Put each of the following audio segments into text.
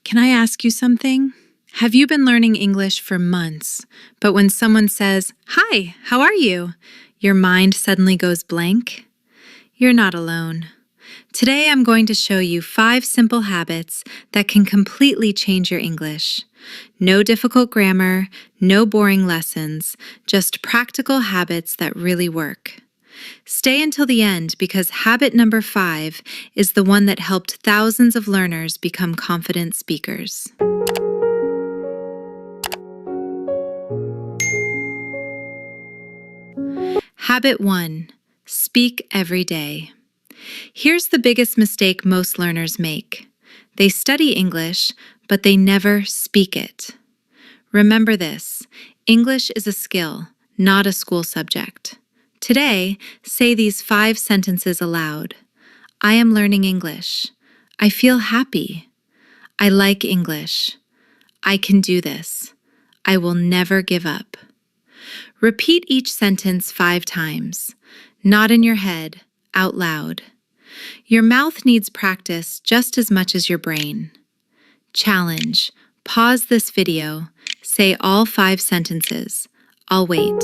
Can I ask you something? Have you been learning English for months, but when someone says, "Hi, how are you?" your mind suddenly goes blank? You're not alone. Today I'm going to show you 5 simple habits that can completely change your English. No difficult grammar, no boring lessons, just practical habits that really work. Stay until the end because habit number 5 is the one that helped thousands of learners become confident speakers. Habit 1. Speak every day. Here's the biggest mistake most learners make. They study English, but they never speak it. Remember this, English is a skill, not a school subject. Today, say these 5 sentences aloud. I am learning English. I feel happy. I like English. I can do this. I will never give up. Repeat each sentence 5 times, not in your head, out loud. Your mouth needs practice just as much as your brain. Challenge. Pause this video. Say all 5 sentences. I'll wait.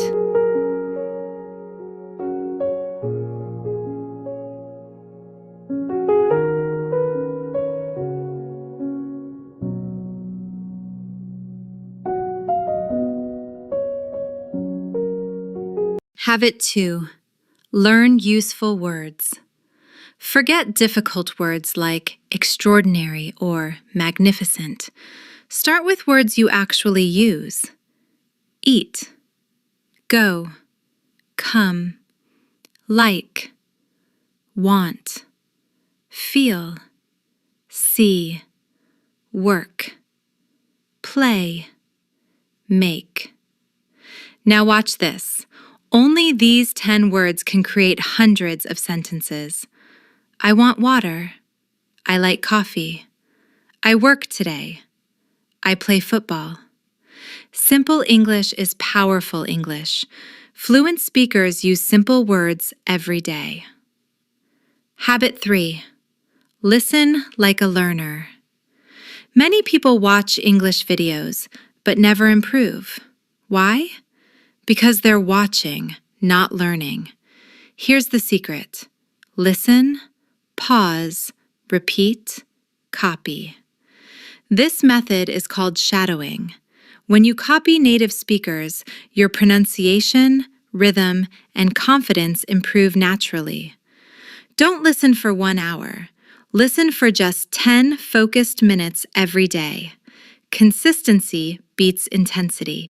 Habit 2. Learn useful words. Forget difficult words like extraordinary or magnificent. Start with words you actually use. Eat, go, come, like, want, feel, see, work, play, make. Now watch this. Only these 10 words can create hundreds of sentences. I want water. I like coffee. I work today. I play football. Simple English is powerful English. Fluent speakers use simple words every day. Habit 3. Listen like a learner. Many people watch English videos, but never improve. Why? Because they're watching, not learning. Here's the secret. Listen, pause, repeat, copy. This method is called shadowing. When you copy native speakers, your pronunciation, rhythm, and confidence improve naturally. Don't listen for 1 hour. Listen for just 10 focused minutes every day. Consistency beats intensity.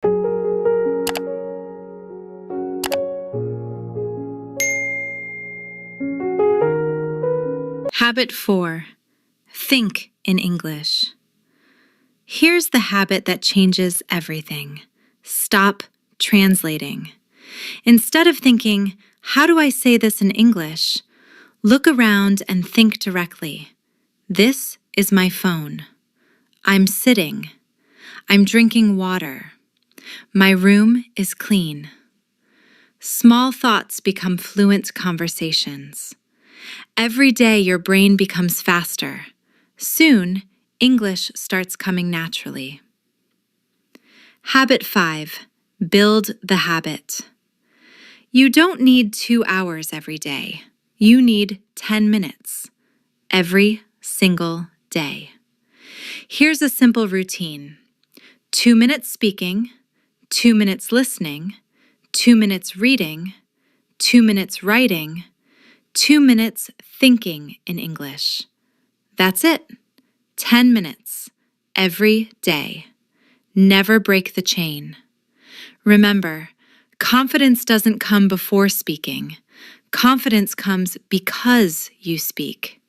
Habit 4. Think in English. Here's the habit that changes everything. Stop translating. Instead of thinking, how do I say this in English? Look around and think directly. This is my phone. I'm sitting. I'm drinking water. My room is clean. Small thoughts become fluent conversations. Every day your brain becomes faster. Soon, English starts coming naturally. Habit 5. Build the habit. You don't need 2 hours every day. You need 10 minutes every single day. Here's a simple routine. 2 minutes speaking, 2 minutes listening, 2 minutes reading, 2 minutes writing, 2 minutes thinking in English. That's it. 10 minutes every day. Never break the chain. Remember, confidence doesn't come before speaking. Confidence comes because you speak.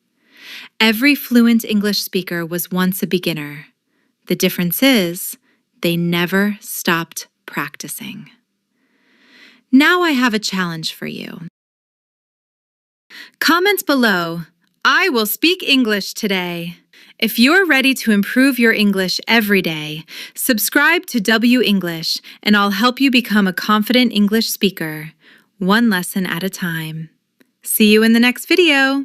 Every fluent English speaker was once a beginner. The difference is, they never stopped practicing. Now I have a challenge for you. Comment below, I will speak English today. If you're ready to improve your English every day, subscribe to W English and I'll help you become a confident English speaker, one lesson at a time. See you in the next video.